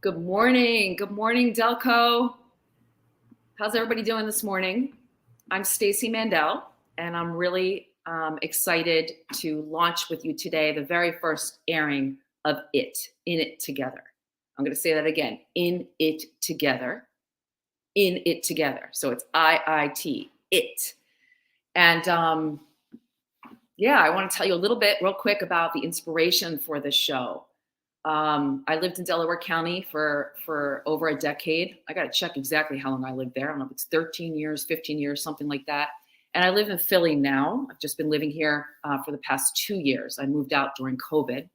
Good morning. Good morning, Delco. How's everybody doing this morning? I'm Stacey Mandel, and I'm really excited to launch with you today the very first airing of In It Together. I'm going to say that again, In It Together, In It Together. So it's IIT, it. And I want to tell you a little bit real quick about the inspiration for this show. I lived in Delaware County for over a decade. I got to check exactly how long I lived there. I don't know if it's 13 years, 15 years, something like that. And I live in Philly now. I've just been living here for the past 2 years. I moved out during COVID.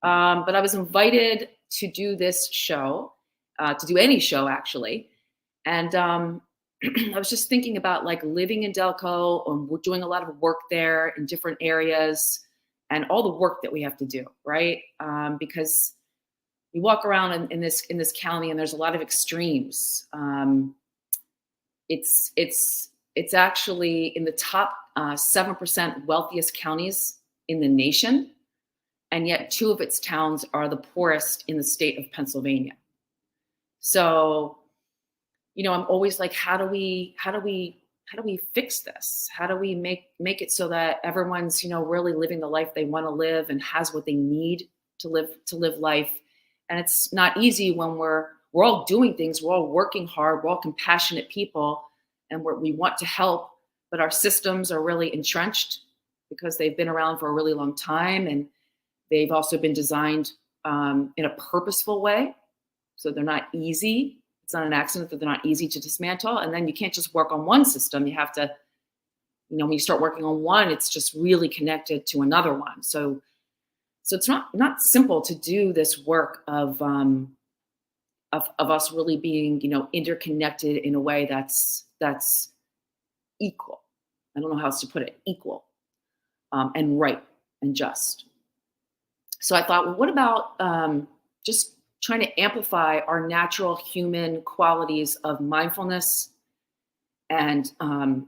But I was invited to do this show, to do any show actually. And I was just thinking about like living in Delco, and we're doing a lot of work there in different areas, and all the work that we have to do, right? Because you walk around in this county, and there's a lot of extremes. It's actually in the top 7% wealthiest counties in the nation, and yet 2 of its towns are the poorest in the state of Pennsylvania. So, I'm always like, how do we fix this? How do we make it so that everyone's, really living the life they want to live and has what they need to live life? And it's not easy when we're all doing things, we're all working hard, we're all compassionate people, and we want to help, but our systems are really entrenched because they've been around for a really long time, and they've also been designed in a purposeful way, so they're not easy. It's not an accident that they're not easy to dismantle. And then you can't just work on one system. You have to, when you start working on one, it's just really connected to another one. So it's not simple to do this work of us really being, interconnected in a way that's equal. I don't know how else to put it, equal and right and just. So I thought, well, what about just trying to amplify our natural human qualities of mindfulness and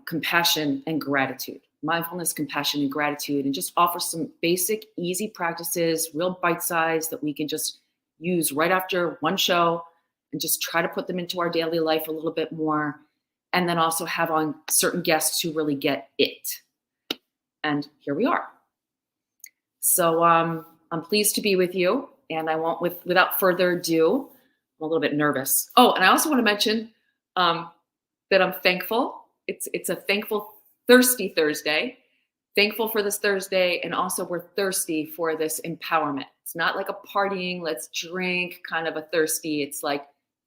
compassion and gratitude. Mindfulness, compassion, and gratitude, and just offer some basic, easy practices, real bite size that we can just use right after one show and just try to put them into our daily life a little bit more. And then also have on certain guests who really get it. And here we are. So I'm pleased to be with you. And I won't, without further ado, I'm a little bit nervous. Oh, and I also want to mention that I'm thankful. It's a thankful, thirsty Thursday. Thankful for this Thursday, and also we're thirsty for this empowerment. It's not like a partying, let's drink kind of a thirsty. It's like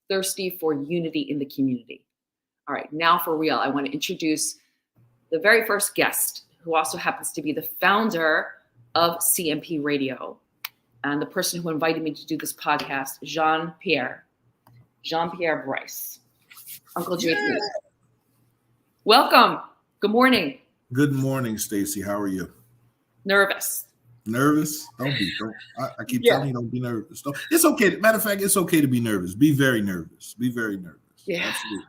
thirsty for unity in the community. All right, now for real, I want to introduce the very first guest, who also happens to be the founder of CMP Radio. And the person who invited me to do this podcast, Jean-Pierre Bryce. Uncle JP. Yeah. Welcome. Good morning. Good morning, Stacey. How are you? Nervous. Nervous? Don't. I keep telling you, don't be nervous. It's okay. Matter of fact, it's okay to be nervous. Be very nervous. Be very nervous. Yeah. Absolutely.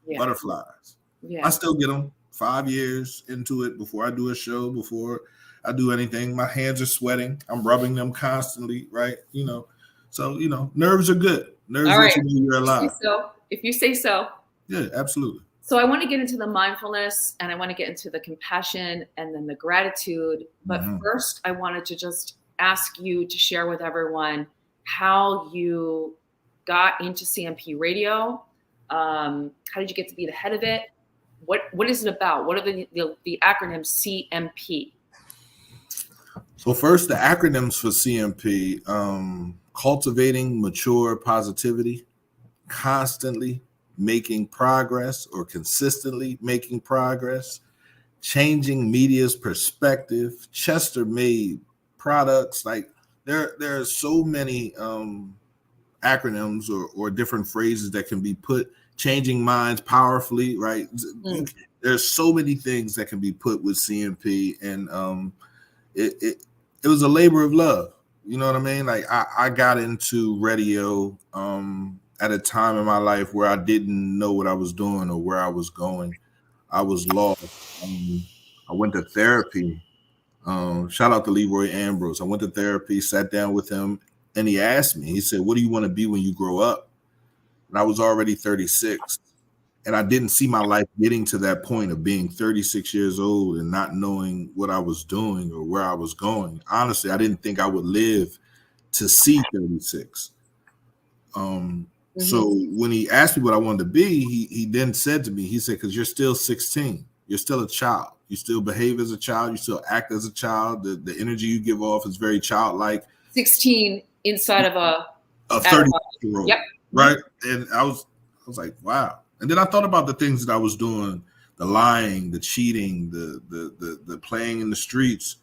Yeah. Butterflies. Yeah. I still get them 5 years into it before I do a show, before I do anything. My hands are sweating. I'm rubbing them constantly, right? So nerves are good. Nerves let you know you're alive. If you say so. Yeah, absolutely. So I want to get into the mindfulness, and I want to get into the compassion and then the gratitude. But first, I wanted to just ask you to share with everyone how you got into CMP Radio. How did you get to be the head of it? What is it about? What are the acronyms CMP? So first, the acronyms for CMP, cultivating mature positivity, constantly making progress or consistently making progress, changing media's perspective, Chester-made products. Like there are so many acronyms or different phrases that can be put, changing minds powerfully, right? There's so many things that can be put with CMP, and it was a labor of love. You know what I mean? Like I got into radio at a time in my life where I didn't know what I was doing or where I was going. I was lost. I went to therapy. Shout out to Leroy Ambrose. I went to therapy, sat down with him, And he asked me, he said, what do you want to be when you grow up? And I was already 36. And I didn't see my life getting to that point of being 36 years old and not knowing what I was doing or where I was going. Honestly, I didn't think I would live to see 36. So when he asked me what I wanted to be, he then said to me, he said, because you're still 16, you're still a child. You still behave as a child. You still act as a child. The energy you give off is very childlike. 16 inside of a 30-year-old, yep. Right? And I was like, wow. And then I thought about the things that I was doing, the lying, the cheating, the playing in the streets.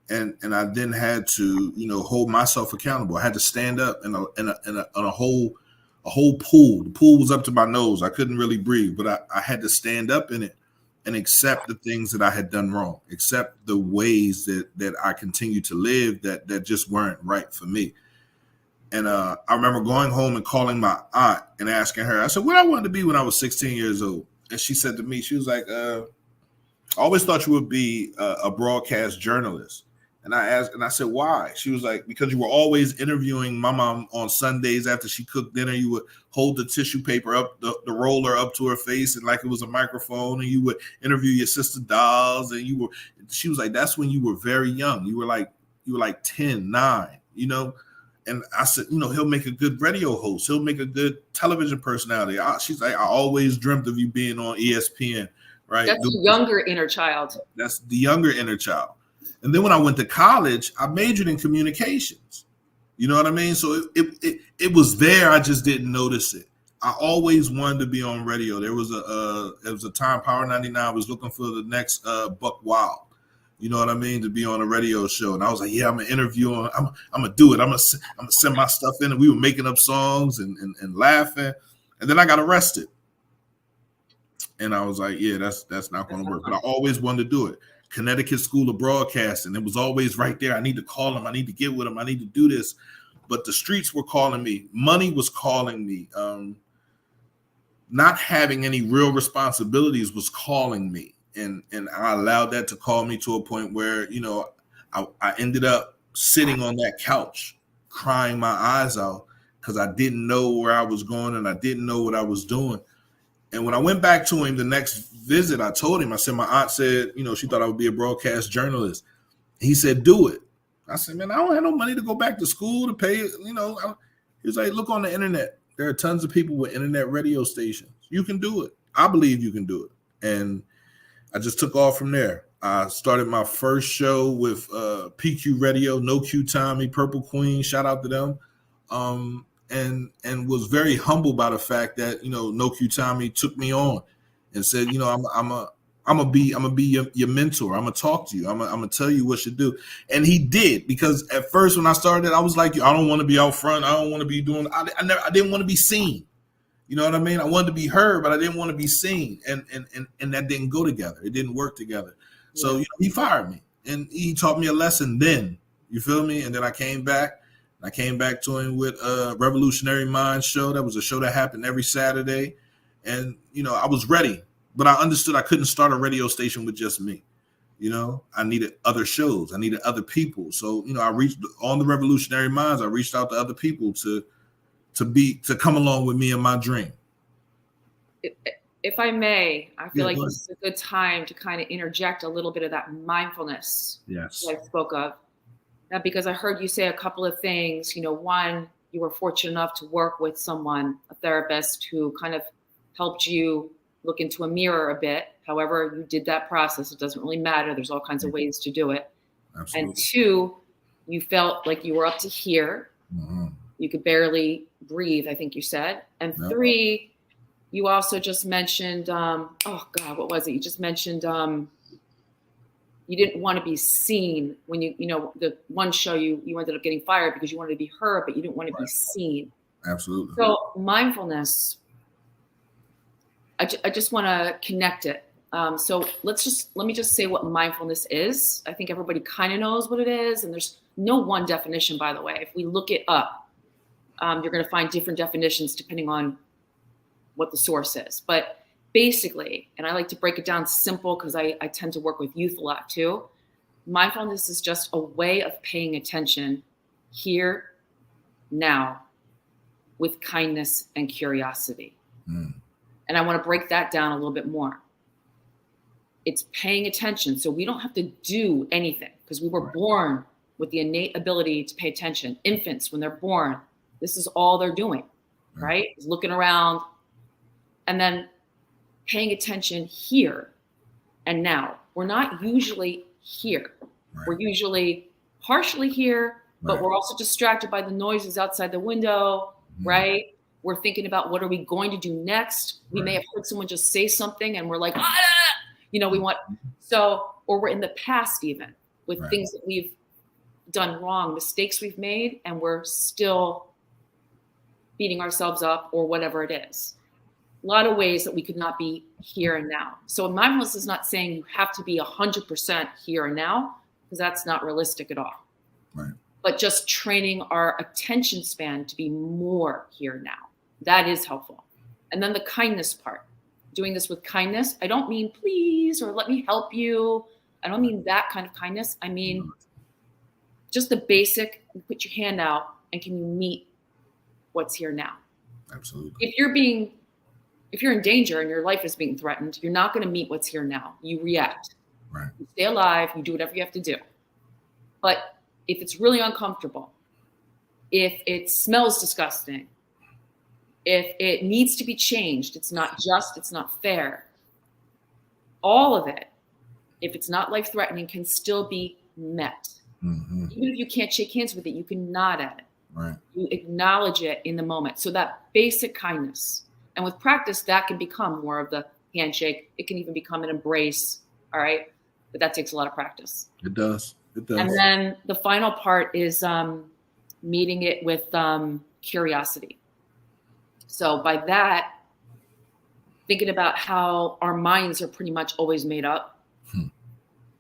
And I then had to, hold myself accountable. I had to stand up in a whole pool. The pool was up to my nose. I couldn't really breathe, but I had to stand up in it and accept the things that I had done wrong, accept the ways that I continued to live that just weren't right for me. And I remember going home and calling my aunt and asking her, I said, what I wanted to be when I was 16 years old. And she said to me, she was like, I always thought you would be a broadcast journalist. And I said, why? She was like, because you were always interviewing my mom on Sundays after she cooked dinner. You would hold the tissue paper up, the roller up to her face, and like it was a microphone, and you would interview your sister dolls. And she was like, that's when you were very young. You were like 10, 9, And I said, he'll make a good radio host. He'll make a good television personality. She's like, I always dreamt of you being on ESPN, right? That's the younger inner child. That's the younger inner child. And then when I went to college, I majored in communications. You know what I mean? So it was there. I just didn't notice it. I always wanted to be on radio. There was a time, Power 99 was looking for the next Buck Wild. You know what I mean? To be on a radio show. And I was like, yeah, I'm going to interview him. I'm going to do it. I'm going to send my stuff in. And we were making up songs and laughing. And then I got arrested. And I was like, yeah, that's not going to work. But I always wanted to do it. Connecticut School of Broadcasting. It was always right there. I need to call him. I need to get with him. I need to do this. But the streets were calling me. Money was calling me. Not having any real responsibilities was calling me. And I allowed that to call me to a point where, I ended up sitting on that couch, crying my eyes out because I didn't know where I was going and I didn't know what I was doing. And when I went back to him the next visit, I told him, I said, my aunt said, she thought I would be a broadcast journalist. He said, do it. I said, man, I don't have no money to go back to school to pay, He was like, look on the internet. There are tons of people with internet radio stations. You can do it. I believe you can do it. And I just took off from there. I started my first show with PQ Radio, No Q Tommy, Purple Queen, shout out to them. And was very humbled by the fact that, No Q Tommy took me on and said, I'm gonna be your mentor. I'm gonna talk to you. I'm gonna tell you what you do. And he did, because at first when I started, I was like, I don't want to be out front. I don't want to be doing. I didn't want to be seen. You know what I mean? I wanted to be heard, but I didn't want to be seen. And that didn't go together. It didn't work together. Yeah. So he fired me, and he taught me a lesson then. You feel me? And then I came back. I came back to him with a Revolutionary Minds show. That was a show that happened every Saturday. And, I was ready, but I understood I couldn't start a radio station with just me. I needed other shows. I needed other people. So, I reached on the Revolutionary Minds. I reached out to other people to come along with me in my dream. If I may, I feel like this is a good time to kind of interject a little bit of that mindfulness that I spoke of. Because I heard you say a couple of things. One, you were fortunate enough to work with someone, a therapist, who kind of helped you look into a mirror a bit. However, you did that process. It doesn't really matter. There's all kinds of ways to do it. Absolutely. And two, you felt like you were up to here. Mm-hmm. You could barely breathe, I think you said. And three, you also just mentioned, what was it? You just mentioned you didn't want to be seen when the one show you ended up getting fired because you wanted to be heard, but you didn't want to be seen. Absolutely. So mindfulness, I just want to connect it. So let me just say what mindfulness is. I think everybody kind of knows what it is, and there's no one definition, by the way. If we look it up, you're going to find different definitions depending on what the source is. But basically, and I like to break it down simple because I tend to work with youth a lot too. Mindfulness is just a way of paying attention here now with kindness and curiosity. Mm. And I want to break that down a little bit more. It's paying attention. So we don't have to do anything because we were born with the innate ability to pay attention. Infants, when they're born, this is all they're doing, right? Is looking around and then paying attention here and now. We're not usually here. Right. We're usually partially here, but we're also distracted by the noises outside the window, right? We're thinking about what are we going to do next? We may have heard someone just say something and we're like, we want, or we're in the past even with things that we've done wrong, mistakes we've made, and we're still beating ourselves up or whatever it is. A lot of ways that we could not be here and now. So mindfulness is not saying you have to be 100% here and now, because that's not realistic at all. Right. But just training our attention span to be more here now. That is helpful. And then the kindness part, doing this with kindness. I don't mean please or let me help you. I don't mean that kind of kindness. I mean just the basic, put your hand out and can you meet what's here now? Absolutely. If you're in danger and your life is being threatened, you're not going to meet what's here now. You react. Right. You stay alive. You do whatever you have to do. But if it's really uncomfortable, if it smells disgusting, if it needs to be changed, it's not just, it's not fair. All of it, if it's not life-threatening, can still be met. Mm-hmm. Even if you can't shake hands with it, you can nod at it. Right. You acknowledge it in the moment. So that basic kindness. And with practice, that can become more of the handshake. It can even become an embrace. All right. But that takes a lot of practice. It does. It does. And then the final part is meeting it with curiosity. So by that, thinking about how our minds are pretty much always made up.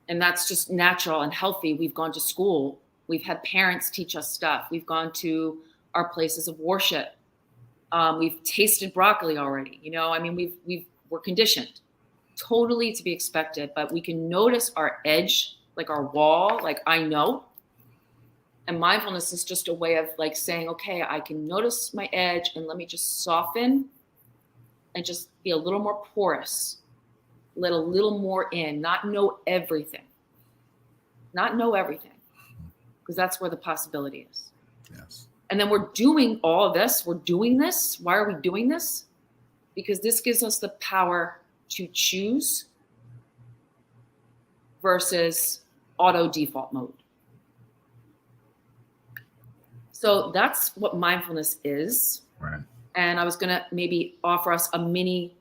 And that's just natural and healthy. We've gone to school. We've had parents teach us stuff. We've gone to our places of worship. We've tasted broccoli already. We're conditioned totally to be expected, but we can notice our edge, like our wall, like I know. And mindfulness is just a way of like saying, okay, I can notice my edge and let me just soften and just be a little more porous, let a little more in, not know everything, because that's where the possibility is. Yes. And then we're doing all of this. We're doing this. Why are we doing this? Because this gives us the power to choose versus auto default mode. So that's what mindfulness is. Right. And I was going to maybe offer us a mini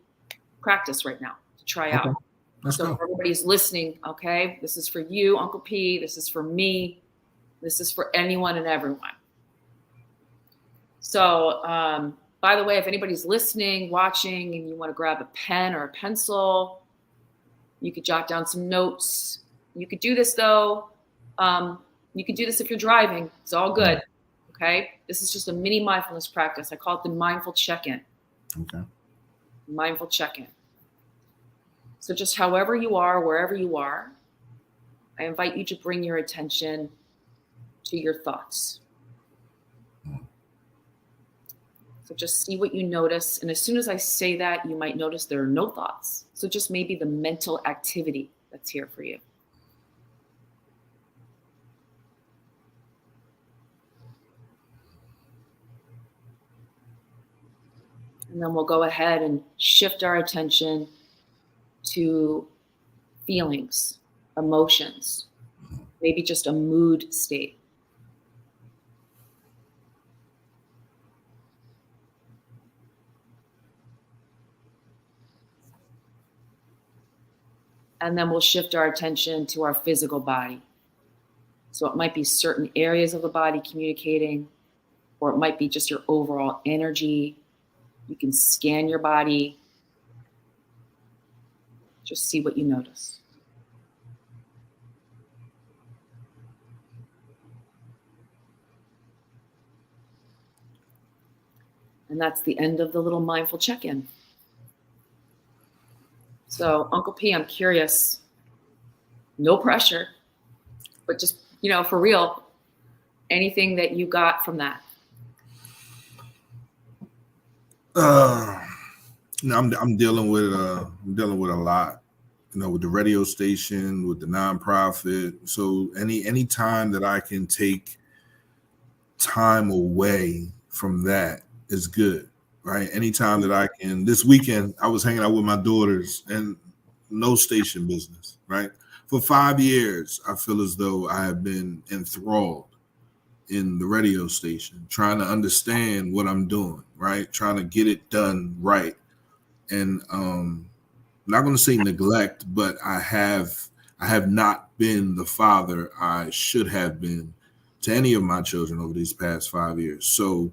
practice right now to try out. Let's go. If everybody's listening, okay, this is for you, Uncle P. This is for me. This is for anyone and everyone. So, by the way, if anybody's listening, watching, and you want to grab a pen or a pencil, you could jot down some notes. You could do this, though. You could do this if you're driving. It's all good. Okay? This is just a mini mindfulness practice. I call it the mindful check-in. Okay. Mindful check-in. So just however you are, wherever you are, I invite you to bring your attention to your thoughts. So just see what you notice. And as soon as I say that, you might notice there are no thoughts. So just maybe the mental activity that's here for you. And then we'll go ahead and shift our attention to feelings, emotions, maybe just a mood state. And then we'll shift our attention to our physical body. So it might be certain areas of the body communicating, or it might be just your overall energy. You can scan your body. Just see what you notice. And that's the end of the little mindful check-in. So, Uncle P, I'm curious, no pressure, but just, for real, anything that you got from that? Uh, I'm dealing with a lot, with the radio station, with the nonprofit. So any time that I can take time away from that is good, right? Anytime that I can. This weekend, I was hanging out with my daughters and no station business, right? For 5 years, I feel as though I have been enthralled in the radio station, trying to understand what I'm doing, right? Trying to get it done right. And I'm not going to say neglect, but I have not been the father I should have been to any of my children over these past 5 years. So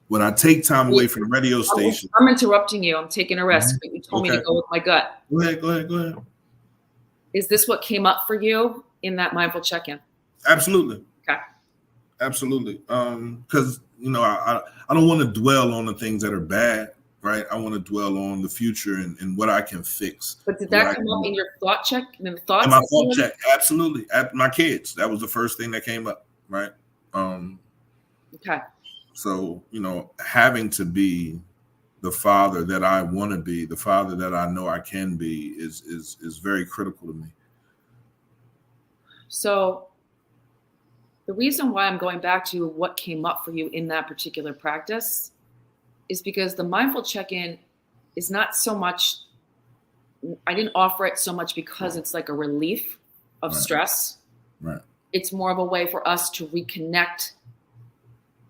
when I take time away from the radio station, I'm interrupting you. I'm taking a risk, but you told me to Okay. go with my gut. Go ahead. Is this what came up for you in that mindful check-in? Absolutely. Okay. Absolutely. Because I don't want to dwell on the things that are bad, right? I want to dwell on the future and what I can fix. But did that come up in your thought check? In the thoughts? In my thought check, absolutely. At my kids, that was the first thing that came up, right? Okay. So having to be the father that I want to be, the father that I know I can be, is very critical to me. So the reason why I'm going back to what came up for you in that particular practice is because the mindful check-in is not so much, I didn't offer it so much because it's like a relief of stress. Right. It's more of a way for us to reconnect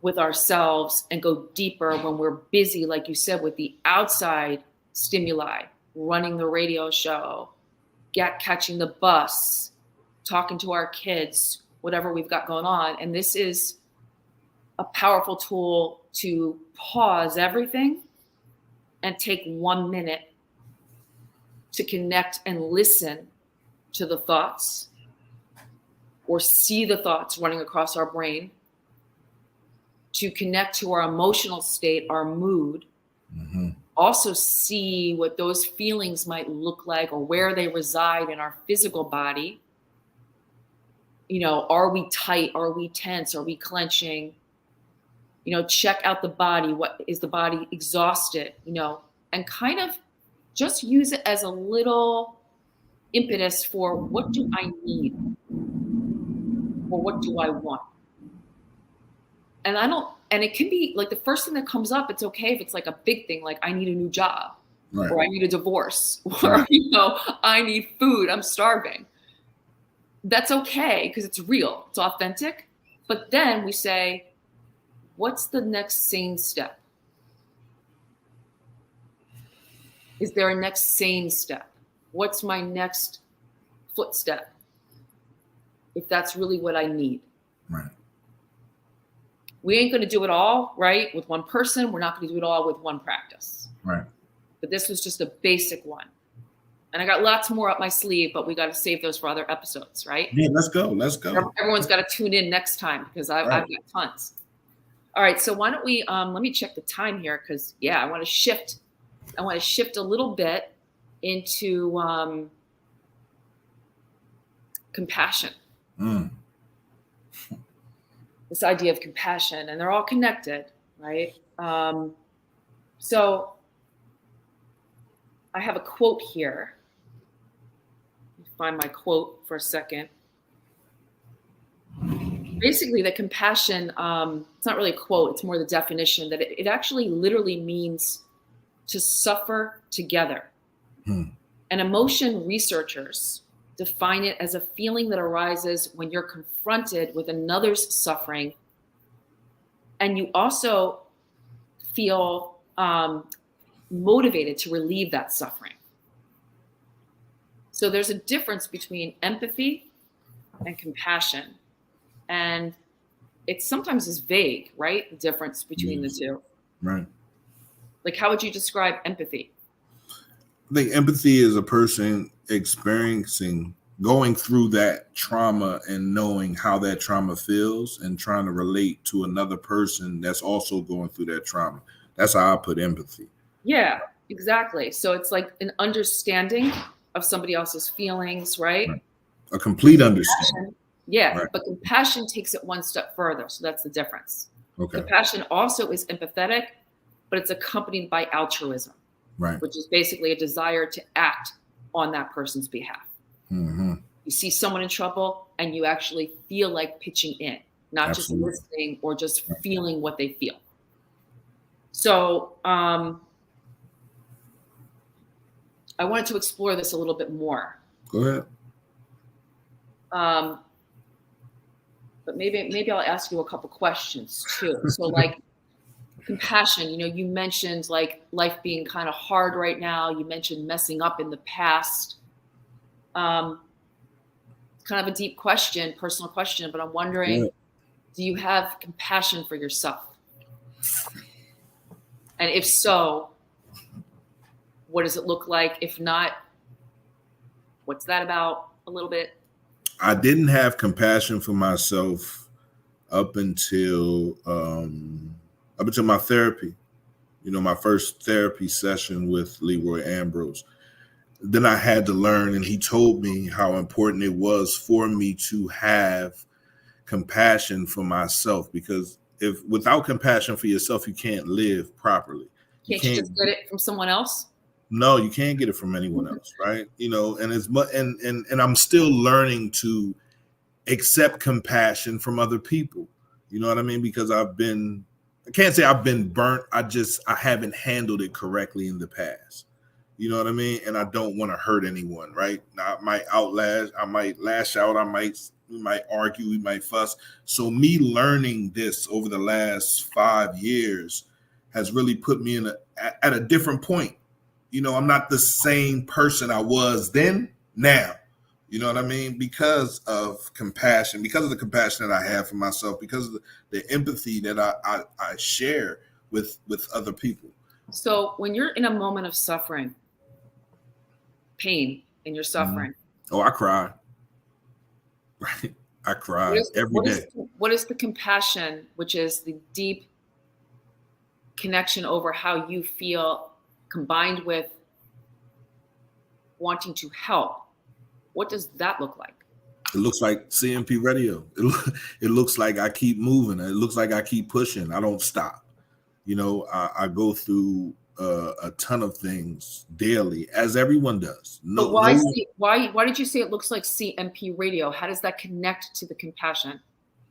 with ourselves and go deeper when we're busy, like you said, with the outside stimuli, running the radio show, catching the bus, talking to our kids, whatever we've got going on. And this is a powerful tool to pause everything and take 1 minute to connect and listen to the thoughts or see the thoughts running across our brain, to connect to our emotional state, our mood, also see what those feelings might look like or where they reside in our physical body. Are we tight? Are we tense? Are we clenching? Check out the body. What is the body exhausted? And kind of just use it as a little impetus for what do I need? Or what do I want? And it can be like the first thing that comes up, it's okay if it's like a big thing, like I need a new job, right, or I need a divorce, or, I need food, I'm starving. That's okay because it's real, it's authentic. But then we say, what's the next sane step? Is there a next sane step? What's my next footstep? If that's really what I need. Right. We ain't going to do it all, right, with one person. We're not going to do it all with one practice. Right. But this was just a basic one. And I got lots more up my sleeve, but we got to save those for other episodes, right? Yeah, let's go. Everyone's got to tune in next time because I've got tons. All right, so why don't we, let me check the time here because, I want to shift a little bit into compassion. This idea of compassion, and they're all connected, right? So I have a quote here. Let me find my quote for a second. Basically, the compassion, it's not really a quote, it's more the definition that it actually literally means to suffer together. And emotion researchers define it as a feeling that arises when you're confronted with another's suffering, and you also feel motivated to relieve that suffering. So there's a difference between empathy and compassion, and it sometimes is vague, right? The difference between the two. Right. Like, how would you describe empathy? I think empathy is a person going through that trauma and knowing how that trauma feels and trying to relate to another person that's also going through that trauma. That's how I put empathy. Yeah, exactly. So it's like an understanding of somebody else's feelings, right? A complete understanding. Yeah, right. But compassion takes it one step further. So that's the difference. Okay. Compassion also is empathetic, but it's accompanied by altruism, Right. which is basically a desire to act on that person's behalf. Mm-hmm. You see someone in trouble and you actually feel like pitching in, not Absolutely. just listening or just feeling what they feel. So I wanted to explore this a little bit more. Go ahead. But maybe I'll ask you a couple questions too. So like compassion, you mentioned like life being kind of hard right now. You mentioned messing up in the past. Kind of a deep question, personal question, but I'm wondering, do you have compassion for yourself? And if so, what does it look like? If not, what's that about a little bit? I didn't have compassion for myself up until my therapy. My first therapy session with Leroy Ambrose. Then I had to learn, and he told me how important it was for me to have compassion for myself, because if without compassion for yourself, you can't live properly. Can't you just get it from someone else? No, you can't get it from anyone else, right? And as much and I'm still learning to accept compassion from other people. You know what I mean? Because I can't say I've been burnt. I haven't handled it correctly in the past. You know what I mean? And I don't want to hurt anyone, right? Now, I might lash out, we might argue, we might fuss. So me learning this over the last 5 years has really put me at a different point. I'm not the same person I was then, now. You know what I mean? Because of compassion, because of the compassion that I have for myself, because of the empathy that I share with other people. So when you're in a moment of suffering, pain, and you're suffering. Oh, I cry. Right. I cry every day. What is the compassion, which is the deep connection over how you feel, combined with wanting to help? What does that look like? It looks like CMP radio. It looks like I keep moving. It looks like I keep pushing. I don't stop. I go through a ton of things daily, as everyone does. But why did you say it looks like CMP radio? How does that connect to the compassion?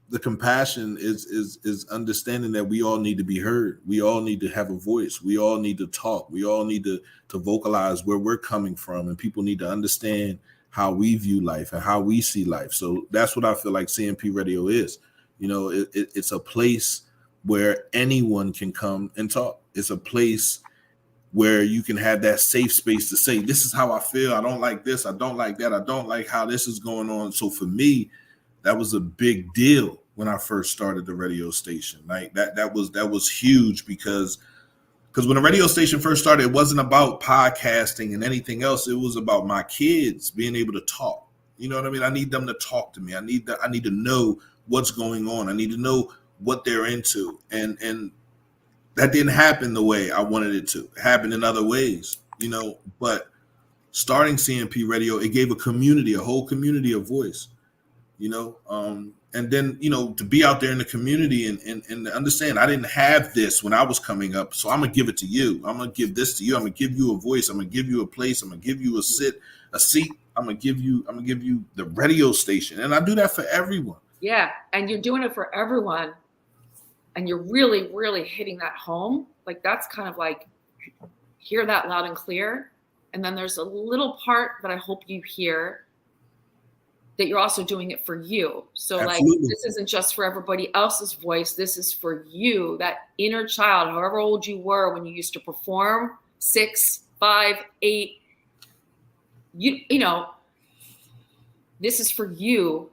The compassion is understanding that we all need to be heard. We all need to have a voice. We all need to talk. We all need to vocalize where we're coming from, and people need to understand how we view life and how we see life. So that's what I feel like CMP radio is. It's a place where anyone can come and talk. It's a place where you can have that safe space to say, this is how I feel. I don't like this. I don't like that. I don't like how this is going on. So for me, that was a big deal when I first started the radio station. Like that was huge because when the radio station first started, it wasn't about podcasting and anything else. It was about my kids being able to talk. You know what I mean? I need them to talk to me. I need to know what's going on. I need to know what they're into. And that didn't happen the way I wanted it to. It happened in other ways, but starting CMP radio, it gave a whole community a voice, and then, to be out there in the community and understand I didn't have this when I was coming up. So I'm going to give it to you. I'm going to give this to you. I'm going to give you a voice. I'm going to give you a place. I'm going to give you a seat. I'm going to give you the radio station. And I do that for everyone. Yeah. And you're doing it for everyone. And you're really, really hitting that home. Like that's kind of like, hear that loud and clear. And then there's a little part that I hope you hear, that you're also doing it for you. So Absolutely. Like, this isn't just for everybody else's voice. This is for you, that inner child, however old you were when you used to perform, 6, 5, 8, this is for you.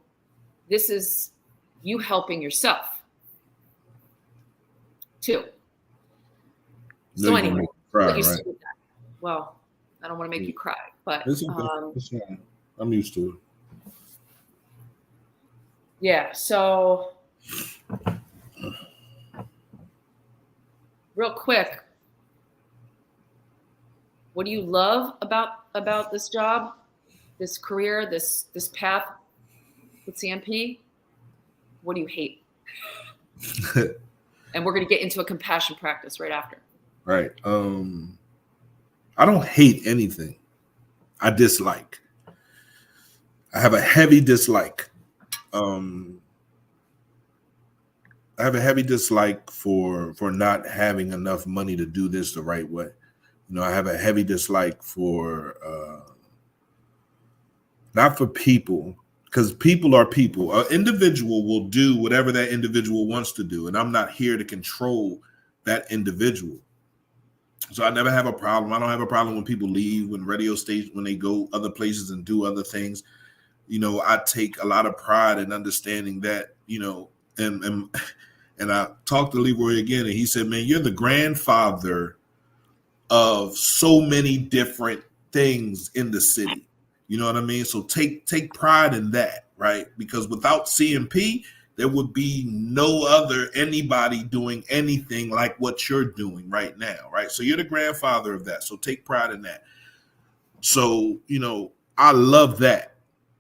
This is you helping yourself too. So anyway, cry, right? Well, I don't want to make you cry, but it's okay. I'm used to it. Yeah. So real quick, what do you love about this job, this career, this path with CMP? What do you hate? And we're going to get into a compassion practice right after. right? I don't hate anything. I dislike. I have a heavy dislike. I have a heavy dislike for not having enough money to do this the right way. You know, I have a heavy dislike for not for people, because people are people. An individual will do whatever that individual wants to do, and I'm not here to control that individual. So I never have a problem. I don't have a problem when people leave, when radio stations, when they go other places and do other things. You know, I take a lot of pride in understanding that, you know, and I talked to Leroy again, and he said, man, you're the grandfather of so many different things in the city. You know what I mean? So take pride in that, right? Because without CMP, there would be no other anybody doing anything like what you're doing right now, right? So you're the grandfather of that. So take pride in that. So, you know, I love that.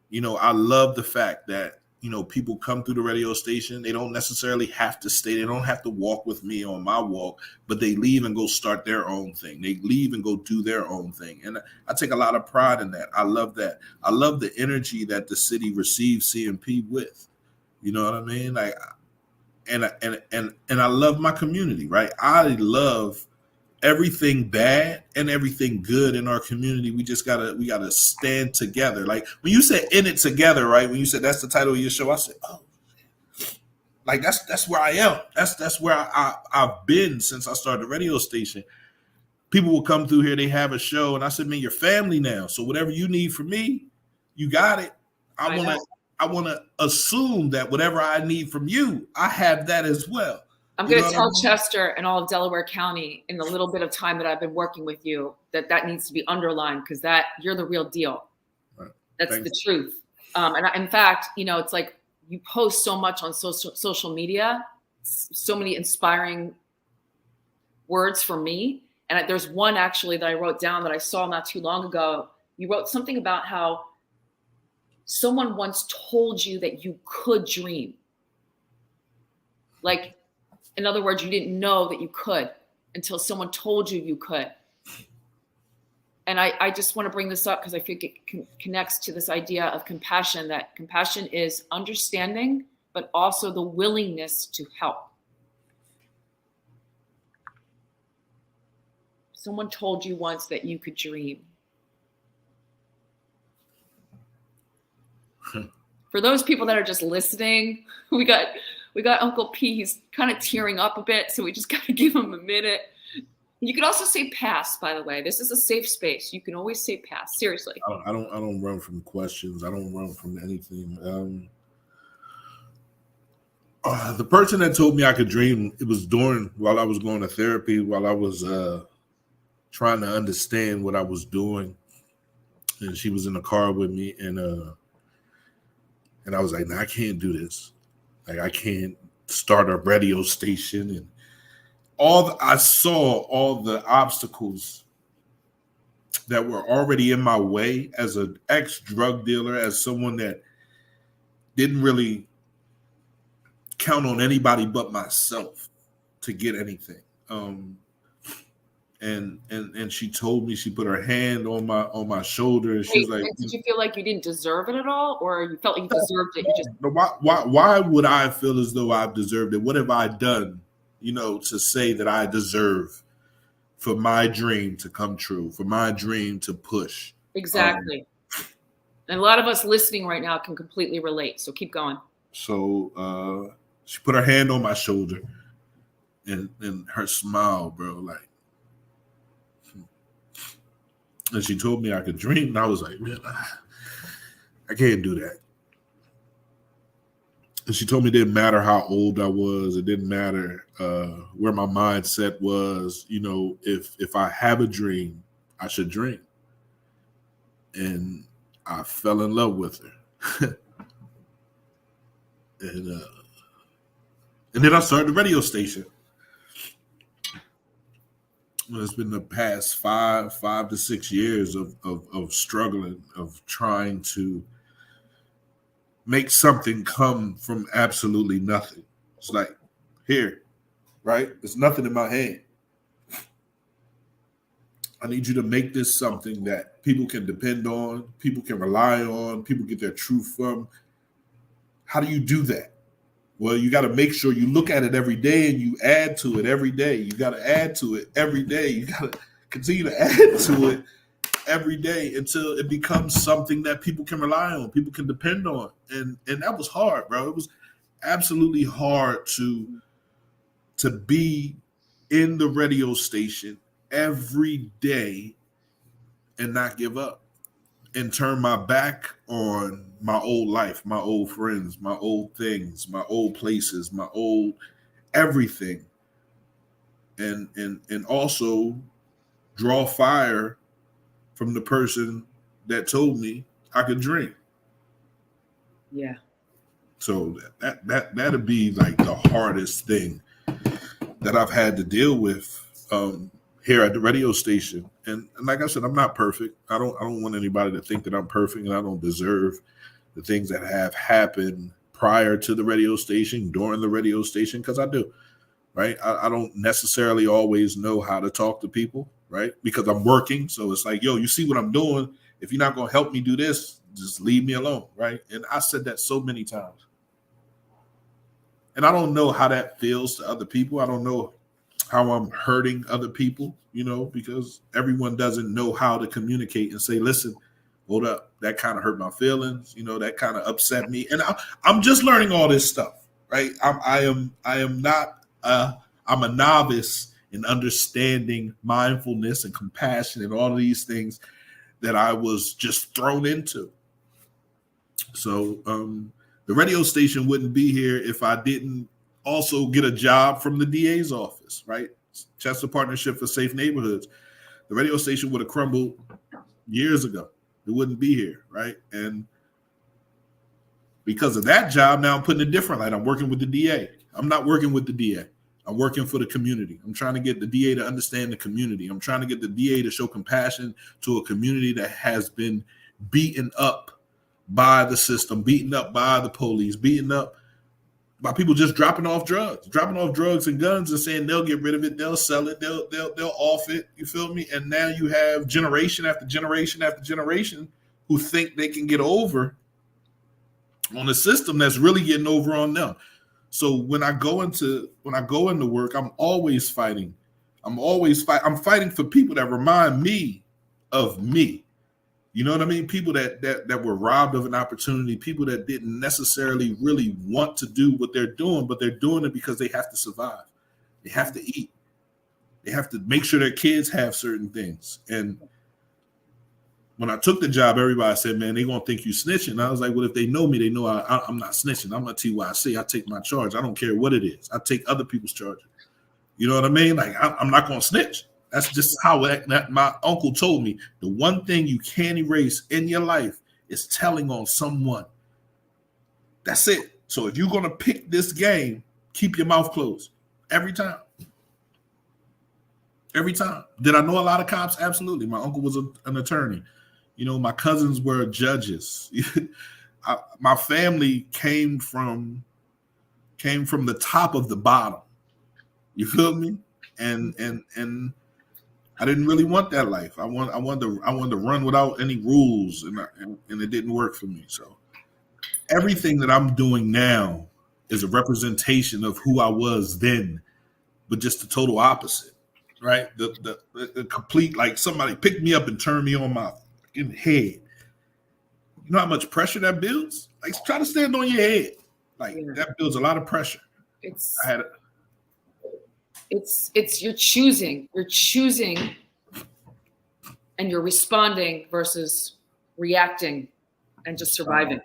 You know, I love the fact that, you know, people come through the radio station. They don't necessarily have to stay. They don't have to walk with me on my walk, but they leave and go start their own thing. They leave and go do their own thing. And I take a lot of pride in that. I love that. I love the energy that the city receives CMP with. You know what I mean? Like, and I love my community, right? I love everything bad and everything good in our community. We gotta stand together. Like when you said "in it together," right? When you said that's the title of your show, I said, "Oh, like that's where I am. That's where I've been since I started the radio station." People will come through here, they have a show, and I said, "Man, you're family now. So whatever you need from me, you got it." I wanna assume that whatever I need from you, I have that as well. I'm going to tell Chester and all of Delaware County in the little bit of time that I've been working with you that needs to be underlined, because that you're the real deal. Right. That's Thanks. The truth. In fact, you know, it's like you post so much on social media, so many inspiring words for me. And there's one actually that I wrote down that I saw not too long ago. You wrote something about how someone once told you that you could dream. Like, in other words, you didn't know that you could until someone told you you could. And I just want to bring this up because I think it connects to this idea of compassion, that compassion is understanding, but also the willingness to help. Someone told you once that you could dream. For those people that are just listening, we got Uncle P. He's kind of tearing up a bit, so we just got to give him a minute. You can also say pass, by the way. This is a safe space. You can always say pass. Seriously. I don't run from questions. I don't run from anything. The person that told me I could dream, it was while I was going to therapy, while I was trying to understand what I was doing. And she was in the car with me, and I was like, "Nah, I can't do this. Like, I can't start a radio station." And I saw all the obstacles that were already in my way as an ex-drug dealer, as someone that didn't really count on anybody but myself to get anything. And she told me, she put her hand on my shoulder, and she was like, "Did you feel like you didn't deserve it at all, or you felt like you deserved it?" You just why would I feel as though I've deserved it? What have I done, you know, to say that I deserve for my dream to come true, for my dream to push? Exactly. And a lot of us listening right now can completely relate. So keep going. So she put her hand on my shoulder, and her smile, bro, like. And she told me I could dream, and I was like, "Man, I can't do that." And she told me it didn't matter how old I was. It didn't matter where my mindset was. You know, if I have a dream, I should dream. And I fell in love with her. And then I started the radio station. It's been the past 5 to 6 years of struggling, of trying to make something come from absolutely nothing. It's like, here, right? There's nothing in my hand. I need you to make this something that people can depend on, people can rely on, people get their truth from. How do you do that? Well, you got to make sure you look at it every day and you add to it every day. You got to add to it every day. You got to continue to add to it every day until it becomes something that people can rely on, people can depend on. And that was hard, bro. It was absolutely hard to be in the radio station every day and not give up and turn my back on my old life, my old friends, my old things, my old places, my old everything. And also draw fire from the person that told me I could drink. Yeah. So that'd be like the hardest thing that I've had to deal with here at the radio station. And like I said, I'm not perfect. I don't want anybody to think that I'm perfect, and I don't deserve the things that have happened prior to the radio station, during the radio station, because I do. Right. I don't necessarily always know how to talk to people, right? Because I'm working. So it's like, yo, you see what I'm doing. If you're not going to help me do this, just leave me alone. Right. And I said that so many times. And I don't know how that feels to other people. I don't know how I'm hurting other people, because everyone doesn't know how to communicate and say, listen, hold up. That kind of hurt my feelings. That kind of upset me. And I'm just learning all this stuff. Right. I'm a novice in understanding mindfulness and compassion and all of these things that I was just thrown into. So the radio station wouldn't be here if I didn't also get a job from the DA's office, right? Chester Partnership for Safe Neighborhoods. The radio station would have crumbled years ago. It wouldn't be here, right? And because of that job, now I'm putting a different light. I'm working with the DA. I'm not working with the DA. I'm working for the community. I'm trying to get the DA to understand the community. I'm trying to get the DA to show compassion to a community that has been beaten up by the system, beaten up by the police, beaten up by people just dropping off drugs and guns and saying they'll get rid of it, they'll sell it, they'll off it. You feel me? And now you have generation after generation after generation who think they can get over on a system that's really getting over on them. So when I go into work, I'm always fighting. I'm fighting for people that remind me of me. You know what I mean? People that were robbed of an opportunity, people that didn't necessarily really want to do what they're doing, but they're doing it because they have to survive. They have to eat. They have to make sure their kids have certain things. And when I took the job, everybody said, man, they're going to think you snitching. I was like, well, if they know me, they know I'm not snitching. I'm going to tell you what I say. I take my charge. I don't care what it is. I take other people's charges. You know what I mean? Like, I'm not going to snitch. That's just how that my uncle told me. The one thing you can't erase in your life is telling on someone. That's it. So if you're going to pick this game, keep your mouth closed every time. Every time. Did I know a lot of cops? Absolutely. My uncle was an attorney. My cousins were judges. My family came from the top of the bottom. You feel me? And I didn't really want that life. I wanted to run without any rules, and it didn't work for me. So everything that I'm doing now is a representation of who I was then, but just the total opposite, right? The complete, like somebody picked me up and turned me on my fucking head. You know how much pressure that builds? Like, try to stand on your head. Like, that builds a lot of pressure. It's you're choosing, and you're responding versus reacting and just surviving.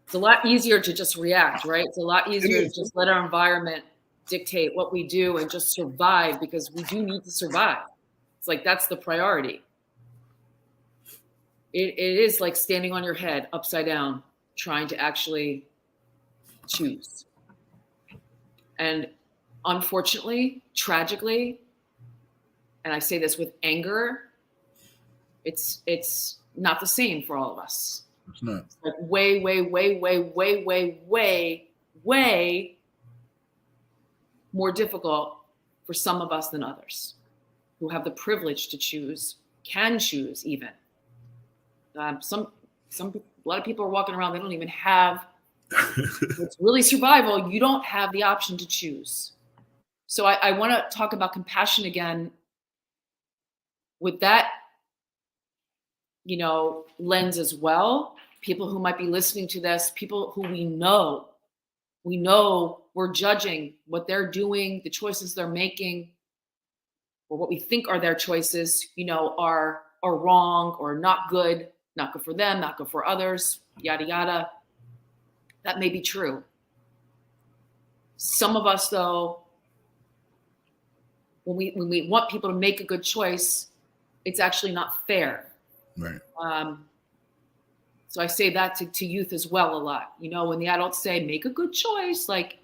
It's a lot easier to just react, right? It's a lot easier to just let our environment dictate what we do and just survive, because we do need to survive. It's like, that's the priority. It is like standing on your head upside down, trying to actually choose. And unfortunately, tragically, and I say this with anger, it's not the same for all of us. It's not. It's like way more difficult for some of us than others. who have the privilege to choose can choose even. A lot of people are walking around, they don't even have, it's really survival. You don't have the option to choose. So I want to talk about compassion again with that, lens as well. People who might be listening to this, people who we know we're judging what they're doing, the choices they're making, or what we think are their choices, are wrong or not good for them, not good for others, yada, yada. That may be true. Some of us, though, when we want people to make a good choice, it's actually not fair. Right. So I say that to youth as well a lot. When the adults say, make a good choice, like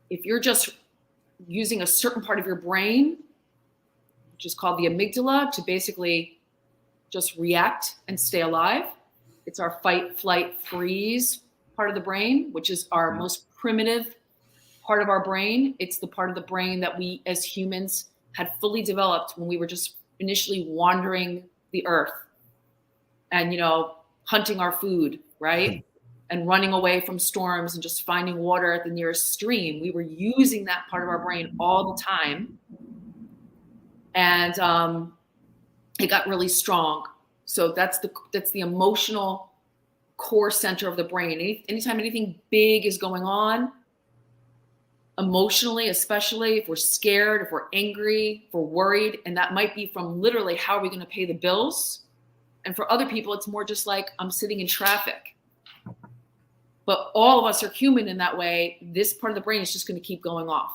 if you're just using a certain part of your brain, which is called the amygdala, to basically just react and stay alive. It's our fight, flight, freeze part of the brain, which is our most primitive part of our brain. It's the part of the brain that we as humans had fully developed when we were just initially wandering the earth and, hunting our food, right? And running away from storms and just finding water at the nearest stream. We were using that part of our brain all the time. And it got really strong. So that's the emotional core center of the brain. Anytime anything big is going on, emotionally, especially if we're scared, if we're angry, if we're worried, and that might be from literally how are we going to pay the bills? And for other people, it's more just like I'm sitting in traffic. But all of us are human in that way. This part of the brain is just going to keep going off.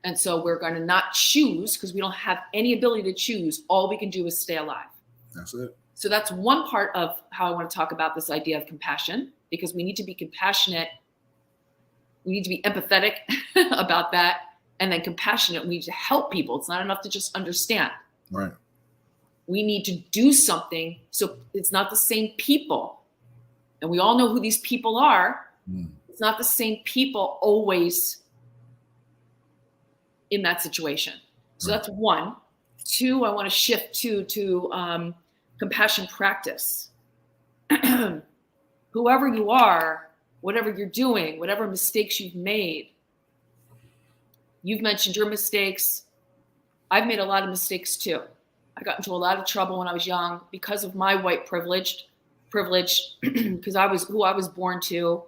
And so we're going to not choose because we don't have any ability to choose. All we can do is stay alive. That's it. So that's one part of how I want to talk about this idea of compassion, because we need to be compassionate. We need to be empathetic about that. And then compassionate, we need to help people. It's not enough to just understand. Right. We need to do something. So it's not the same people. And we all know who these people are. It's not the same people always in that situation. So that's one. Two, I want to shift to compassion practice. Whoever you are, whatever you're doing, whatever mistakes you've made, you've mentioned your mistakes. I've made a lot of mistakes too. I got into a lot of trouble when I was young because of my white privilege, because I was who I was born to,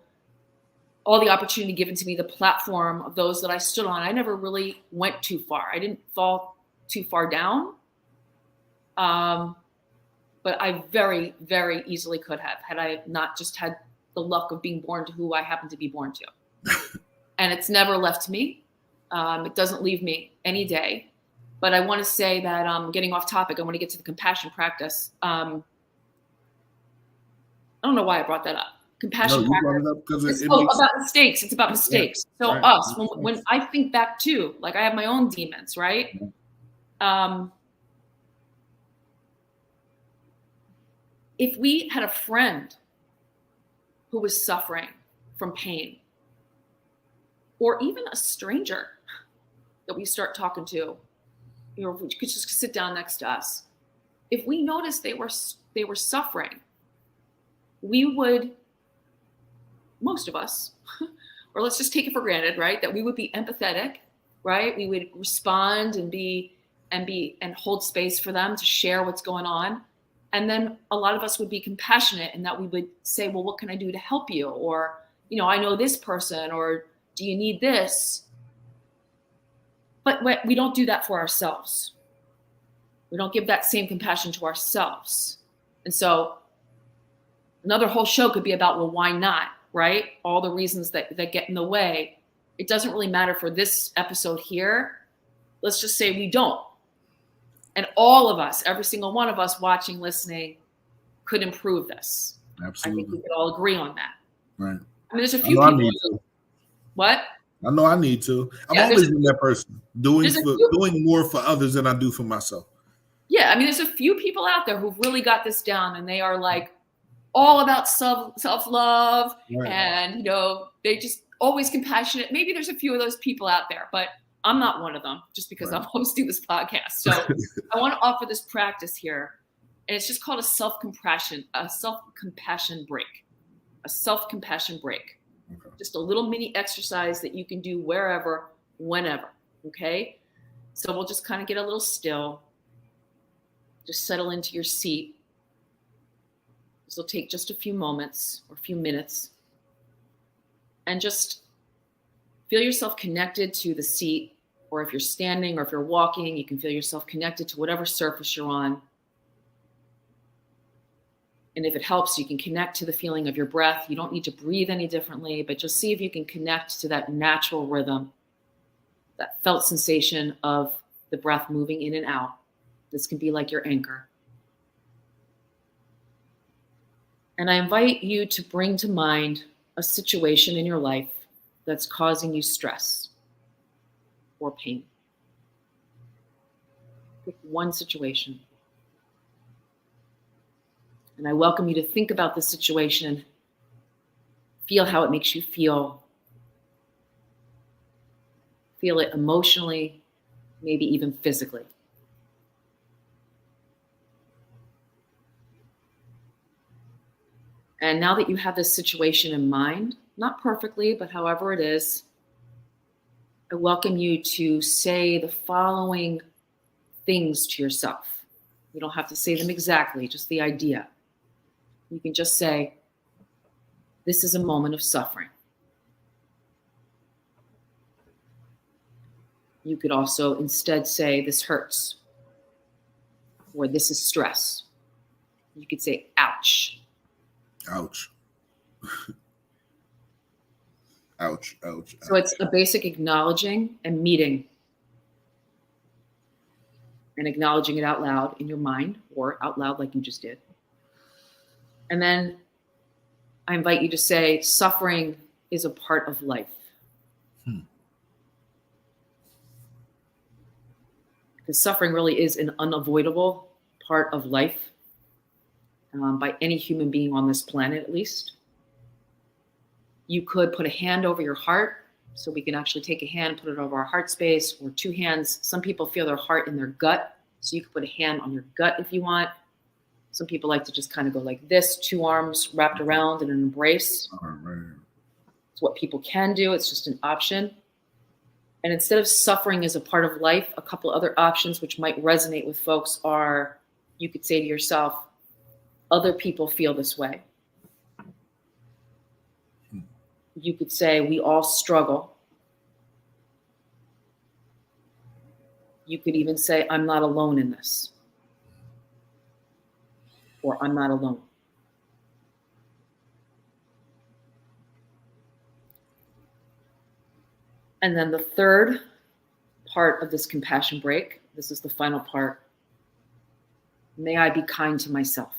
all the opportunity given to me, the platform of those that I stood on. I never really went too far. I didn't fall too far down. But I very, very easily could have, had I not just had the luck of being born to who I happen to be born to. And it's never left me. It doesn't leave me any day. But I want to say that, getting off topic, I want to get to the compassion practice. I don't know why I brought that up. Compassion practice. It's about mistakes. It's about mistakes. Yeah, so right. When I think back too, like I have my own demons, right? If we had a friend who was suffering from pain, or even a stranger that we start talking to, we could just sit down next to us. If we noticed they were suffering, we would, most of us, or let's just take it for granted, right? That we would be empathetic, right? We would respond and hold space for them to share what's going on. And then a lot of us would be compassionate in that we would say, well, what can I do to help you? Or, I know this person, or do you need this? But we don't do that for ourselves. We don't give that same compassion to ourselves. And so another whole show could be about, well, why not, right? All the reasons that get in the way. It doesn't really matter for this episode here. Let's just say we don't. And all of us, every single one of us watching, listening, could improve this. Absolutely. I think we could all agree on that. Right. I mean, there's a few people. I need to. What? I know I need to. I've always been that person, doing more for others than I do for myself. Yeah, I mean, there's a few people out there who've really got this down, and they are like all about self-love, right. And they just always compassionate. Maybe there's a few of those people out there, but I'm not one of them, just because I'm hosting this podcast. So I want to offer this practice here, and it's just called a self-compassion break. A self-compassion break. Okay. Just a little mini exercise that you can do wherever, whenever. Okay? So we'll just kind of get a little still. Just settle into your seat. This will take just a few moments or a few minutes. And just feel yourself connected to the seat, or if you're standing or if you're walking, you can feel yourself connected to whatever surface you're on. And if it helps, you can connect to the feeling of your breath. You don't need to breathe any differently, but just see if you can connect to that natural rhythm, that felt sensation of the breath moving in and out. This can be like your anchor. And I invite you to bring to mind a situation in your life that's causing you stress or pain. Pick one situation. And I welcome you to think about the situation, feel how it makes you feel. Feel it emotionally, maybe even physically. And now that you have this situation in mind, not perfectly, but however it is, I welcome you to say the following things to yourself. You don't have to say them exactly, just the idea. You can just say, this is a moment of suffering. You could also instead say, this hurts, or this is stress. You could say, ouch. Ouch. Ouch, ouch. So it's a basic acknowledging and meeting, and acknowledging it out loud in your mind or out loud like you just did. And then I invite you to say, suffering is a part of life. Because suffering really is an unavoidable part of life, by any human being on this planet, at least. You could put a hand over your heart, so we can actually take a hand, put it over our heart space, or two hands. Some people feel their heart in their gut, so you could put a hand on your gut if you want. Some people like to just kind of go like this, two arms wrapped around in an embrace. Right. It's what people can do. It's just an option. And instead of suffering as a part of life, a couple other options which might resonate with folks are, you could say to yourself, other people feel this way. You could say, we all struggle. You could even say, I'm not alone in this. Or I'm not alone. And then the third part of this compassion break, this is the final part. May I be kind to myself.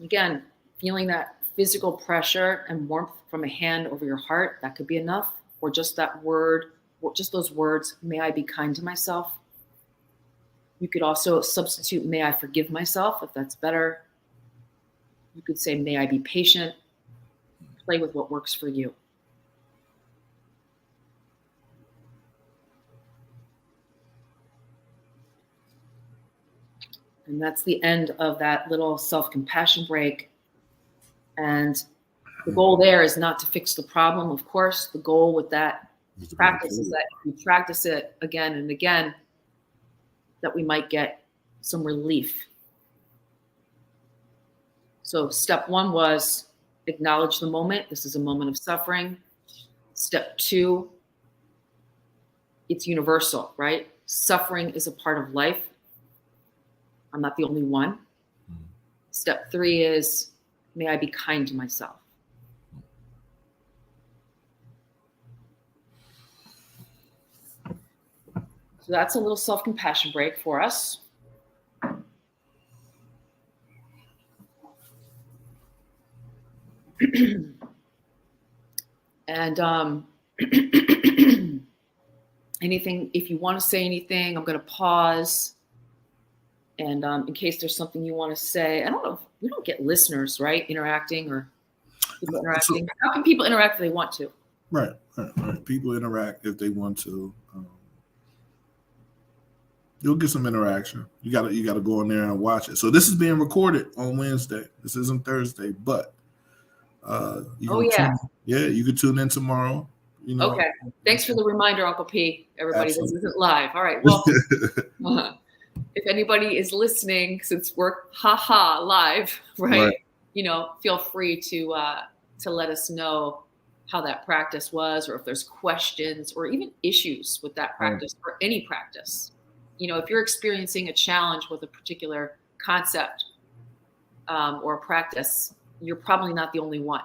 Again, feeling that physical pressure and warmth from a hand over your heart, that could be enough. Or just that word, or just those words, may I be kind to myself. You could also substitute, may I forgive myself, if that's better. You could say, may I be patient. Play with what works for you. And that's the end of that little self-compassion break. And the goal there is not to fix the problem, of course. The goal with that practice is that if you practice it again and again, that we might get some relief. So step one was acknowledge the moment. This is a moment of suffering. Step two, it's universal, right? Suffering is a part of life. I'm not the only one. Step three is, may I be kind to myself. So that's a little self-compassion break for us. And anything, if you want to say anything, I'm going to pause. And in case there's something you want to say, I don't know, we don't get listeners, right? Interacting or. People interacting. How can people interact if they want to? Right. People interact if they want to. You'll get some interaction. You gotta go in there and watch it. So this is being recorded on Wednesday. This isn't Thursday, but you can tune in tomorrow. Okay. Thanks for the reminder, Uncle P. Everybody, Absolutely. This isn't live. All right. Well, if anybody is listening, since we're live, right? Feel free to let us know how that practice was, or if there's questions or even issues with that practice or any practice. If you're experiencing a challenge with a particular concept or a practice, you're probably not the only one.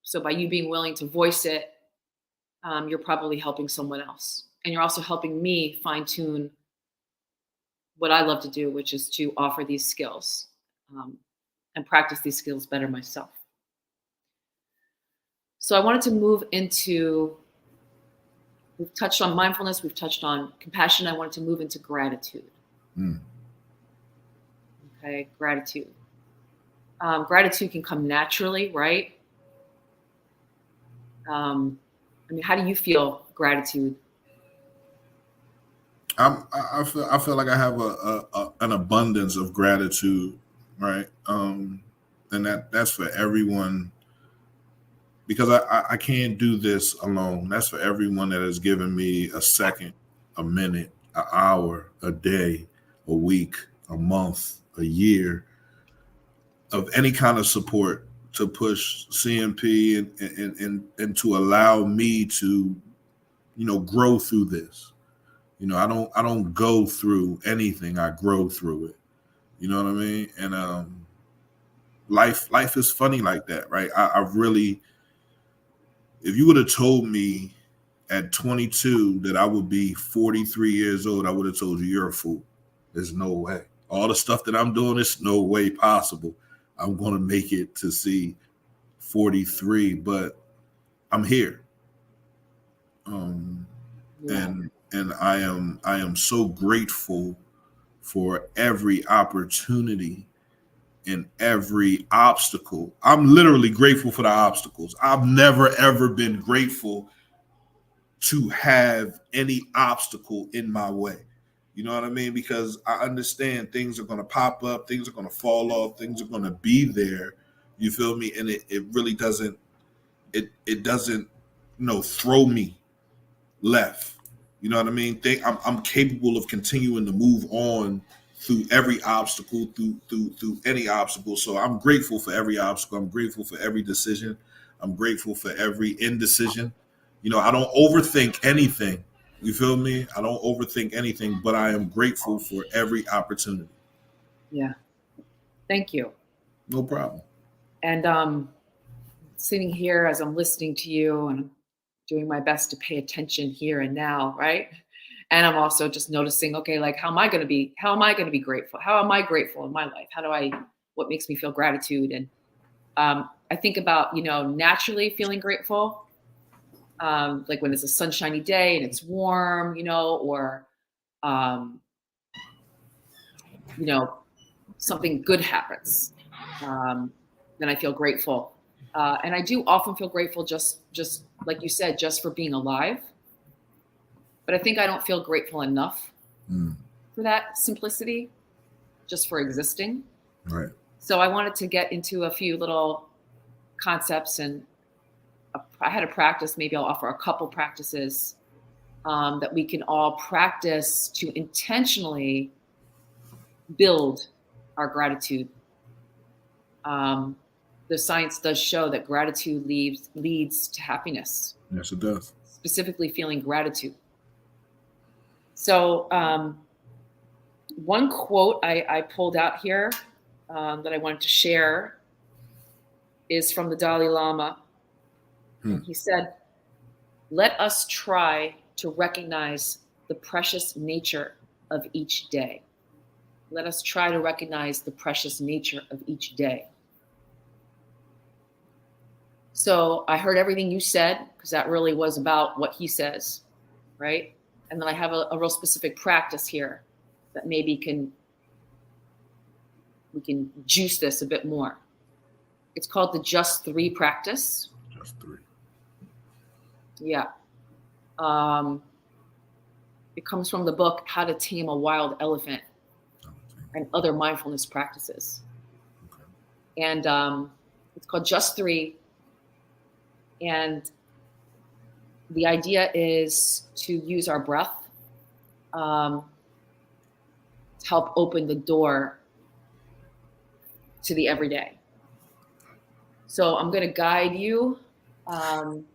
So by you being willing to voice it, you're probably helping someone else. And you're also helping me fine tune what I love to do, which is to offer these skills and practice these skills better myself. So I wanted to move into, we've touched on mindfulness, we've touched on compassion. I wanted to move into gratitude. Okay, gratitude. Gratitude can come naturally, right? How do you feel gratitude? I feel like I have an abundance of gratitude, right? And that's for everyone, because I can't do this alone. That's for everyone that has given me a second, a minute, an hour, a day, a week, a month, a year of any kind of support to push CMP and to allow me to, grow through this. I don't go through anything. I grow through it. You know what I mean? And life is funny like that, right? I really, if you would have told me at 22 that I would be 43 years old, I would have told you you're a fool. There's no way. All the stuff that I'm doing, is no way possible I'm going to make it to see 43, but I'm here. And I am so grateful for every opportunity and every obstacle. I'm literally grateful for the obstacles. I've never, ever been grateful to have any obstacle in my way. You know what I mean? Because I understand things are going to pop up, things are going to fall off, things are going to be there. You feel me? And it really doesn't, it doesn't, throw me left. You know what I mean? I'm capable of continuing to move on through every obstacle, through any obstacle. So I'm grateful for every obstacle. I'm grateful for every decision. I'm grateful for every indecision. I don't overthink anything. You feel me? I don't overthink anything, but I am grateful for every opportunity. Yeah. Thank you. No problem. And sitting here as I'm listening to you and doing my best to pay attention here and now, right? And I'm also just noticing, okay, like how am I going to be grateful? How am I grateful in my life? What makes me feel gratitude? And I think about, naturally feeling grateful. Like when it's a sunshiny day and it's warm, or, something good happens. Then I feel grateful. And I do often feel grateful just like you said, just for being alive. But I think I don't feel grateful enough for that simplicity, just for existing. Right. So I wanted to get into a few little concepts, and I had a practice. Maybe I'll offer a couple practices that we can all practice to intentionally build our gratitude. The science does show that gratitude leads to happiness. Yes, it does. Specifically feeling gratitude. So one quote I pulled out here that I wanted to share is from the Dalai Lama. And he said, "Let us try to recognize the precious nature of each day. Let us try to recognize the precious nature of each day." So I heard everything you said, because that really was about what he says, right? And then I have a real specific practice here that maybe we can juice this a bit more. It's called the Just Three practice. Just 3. Yeah. It comes from the book How to Tame a Wild Elephant and Other Mindfulness Practices. Okay. And it's called Just Three. And the idea is to use our breath to help open the door to the everyday. So I'm going to guide you. I'm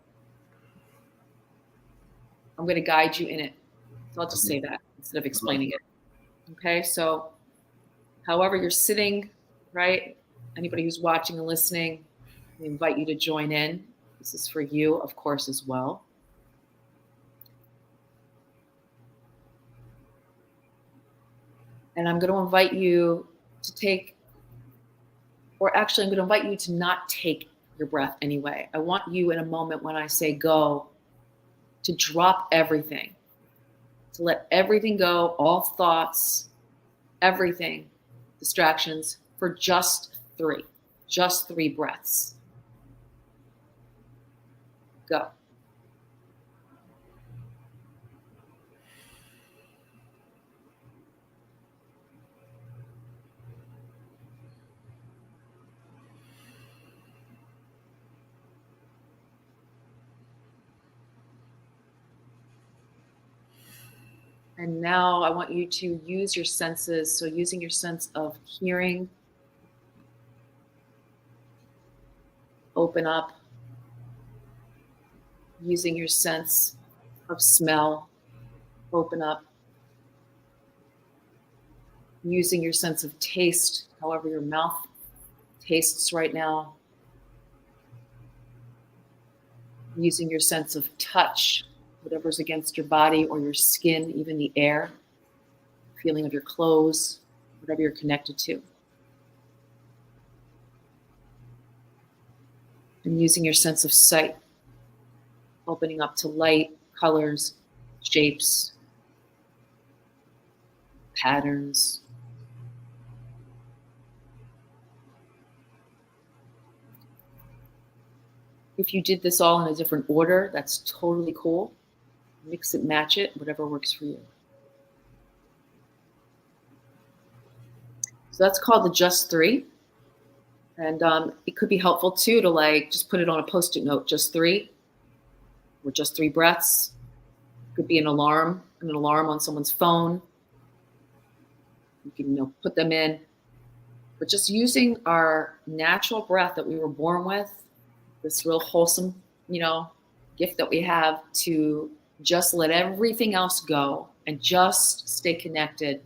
going to guide you in it. So I'll just say that instead of explaining it. Okay. So however you're sitting, right? Anybody who's watching and listening, we invite you to join in. This is for you, of course, as well. And I'm going to invite you to take, or actually I'm going to invite you to not take your breath anyway. I want you in a moment when I say go to drop everything, to let everything go, all thoughts, everything, distractions, for just 3 breaths. Go. And now I want you to use your senses. So using your sense of hearing, open up. Using your sense of smell, open up. Using your sense of taste, however your mouth tastes right now. Using your sense of touch, whatever's against your body or your skin, even the air, feeling of your clothes, whatever you're connected to. And using your sense of sight, opening up to light, colors, shapes, patterns. If you did this all in a different order, that's totally cool. Mix it, match it, whatever works for you. So that's called the Just Three. And it could be helpful too to like just put it on a Post-it note, just 3, or just 3 breaths. It could be an alarm on someone's phone. You can put them in. But just using our natural breath that we were born with, this real wholesome, gift that we have to just let everything else go and just stay connected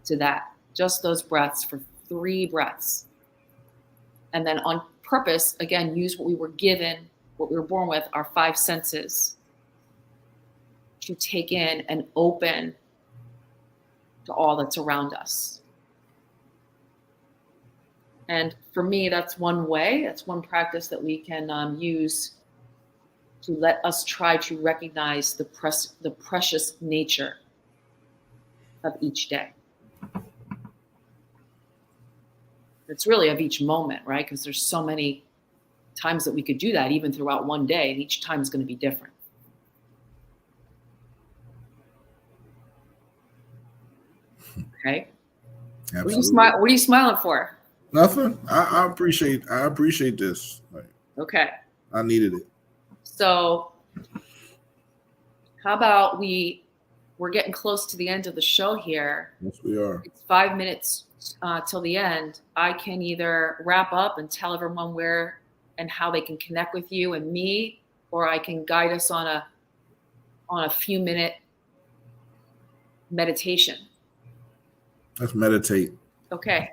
to that. Just those breaths for 3 breaths. And then on purpose, again, use what we were given, what we were born with, our 5 senses, to take in and open to all that's around us. And for me, that's one way, that's one practice that we can use to let us try to recognize the precious nature of each day. It's really of each moment, right? Because there's so many times that we could do that even throughout one day, and each time is going to be different. Okay. Absolutely. What are you smiling for? Nothing. I appreciate this. Okay. I needed it. So how about we're getting close to the end of the show here. Yes, we are. It's 5 minutes till the end. I can either wrap up and tell everyone where and how they can connect with you and me, or I can guide us on a few minute meditation. Let's meditate. Okay.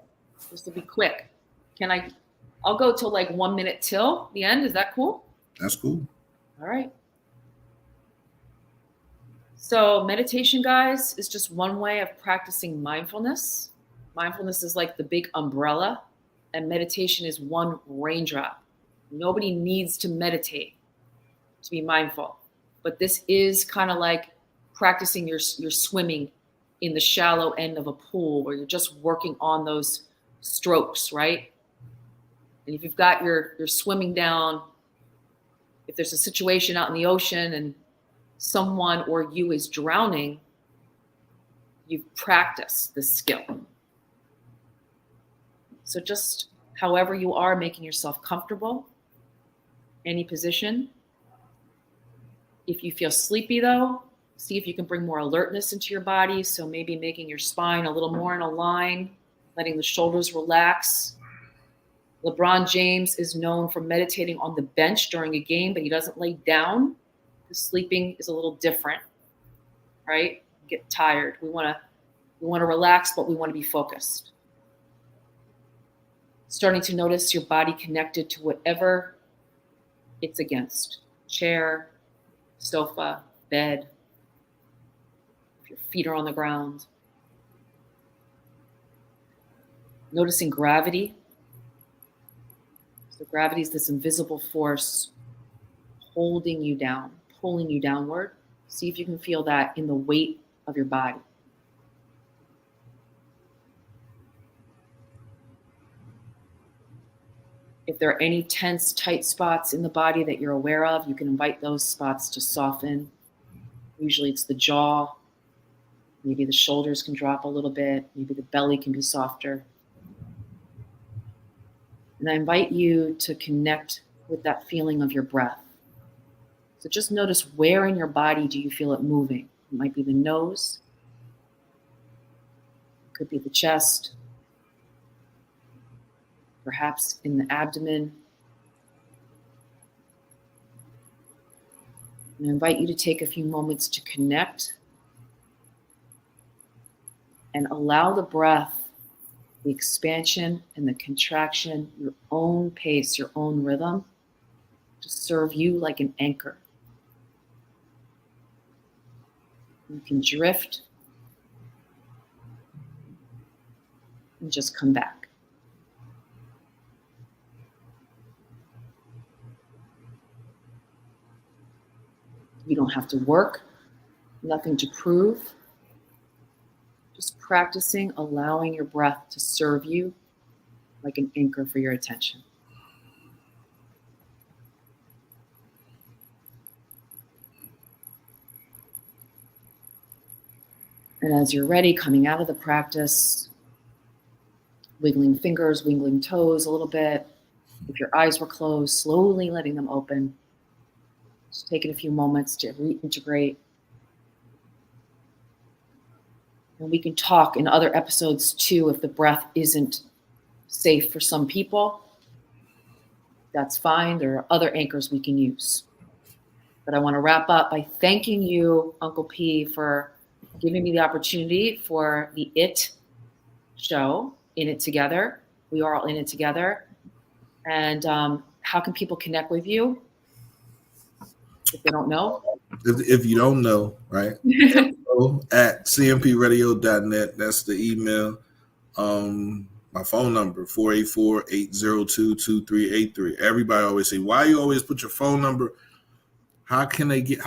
Just to be quick. I'll go till like 1 minute till the end. Is that cool? That's cool. All right. So meditation, guys, is just one way of practicing mindfulness. Mindfulness is like the big umbrella, and meditation is one raindrop. Nobody needs to meditate to be mindful, but this is kind of like practicing your swimming in the shallow end of a pool where you're just working on those strokes, right? And if you've got you're swimming down, if there's a situation out in the ocean and someone or you is drowning, you've practiced this skill. So just however you are, making yourself comfortable, any position. If you feel sleepy though, see if you can bring more alertness into your body. So maybe making your spine a little more in a line, letting the shoulders relax. LeBron James is known for meditating on the bench during a game, but he doesn't lay down. The sleeping is a little different, right? Get tired. We want to relax, but we want to be focused. Starting to notice your body connected to whatever it's against. Chair, sofa, bed. If your feet are on the ground. Noticing gravity. So gravity is this invisible force holding you down, pulling you downward. See if you can feel that in the weight of your body. If there are any tense, tight spots in the body that you're aware of, you can invite those spots to soften. Usually it's the jaw. Maybe the shoulders can drop a little bit. Maybe the belly can be softer. And I invite you to connect with that feeling of your breath. So just notice where in your body do you feel it moving. It might be the nose. It could be the chest. Perhaps in the abdomen. And I invite you to take a few moments to connect and allow the breath, the expansion and the contraction, your own pace, your own rhythm, to serve you like an anchor. You can drift and just come back. You don't have to work, nothing to prove. Just practicing allowing your breath to serve you like an anchor for your attention. And as you're ready, coming out of the practice, wiggling fingers, wiggling toes a little bit. If your eyes were closed, slowly letting them open. Just taking a few moments to reintegrate. And we can talk in other episodes too if the breath isn't safe for some people. That's fine. There are other anchors we can use. But I want to wrap up by thanking you, Uncle P, for giving me the opportunity for the IT show, In It Together. We are all in it together. And how can people connect with you if they don't know? If you don't know, right? At cmpradio.net. That's the email. My phone number, 484-802-2383. Everybody always say, why you always put your phone number? How else can they get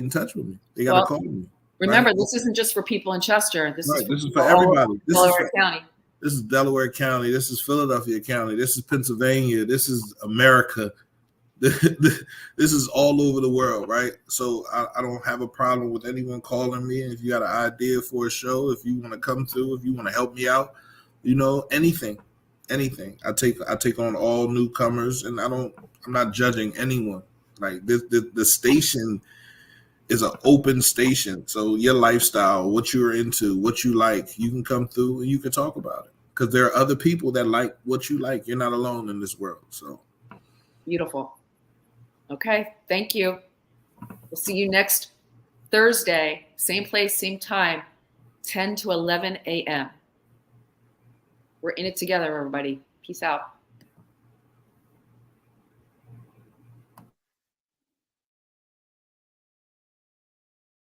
in touch with me? They got to call me. Remember, right? This isn't just for people in Chester. This is for everybody. Delaware County. This is Delaware County. This is Philadelphia County. This is Pennsylvania. This is America. This is all over the world, right? So I don't have a problem with anyone calling me. If you got an idea for a show, if you want to come through, if you want to help me out, anything. I take on all newcomers, and I'm not judging anyone. Like the station is an open station. So your lifestyle, what you're into, what you like, you can come through and you can talk about it. Because there are other people that like what you like. You're not alone in this world. So beautiful. Okay, thank you. We'll see you next Thursday, same place, same time, 10 to 11 a.m. We're in it together, everybody. Peace out.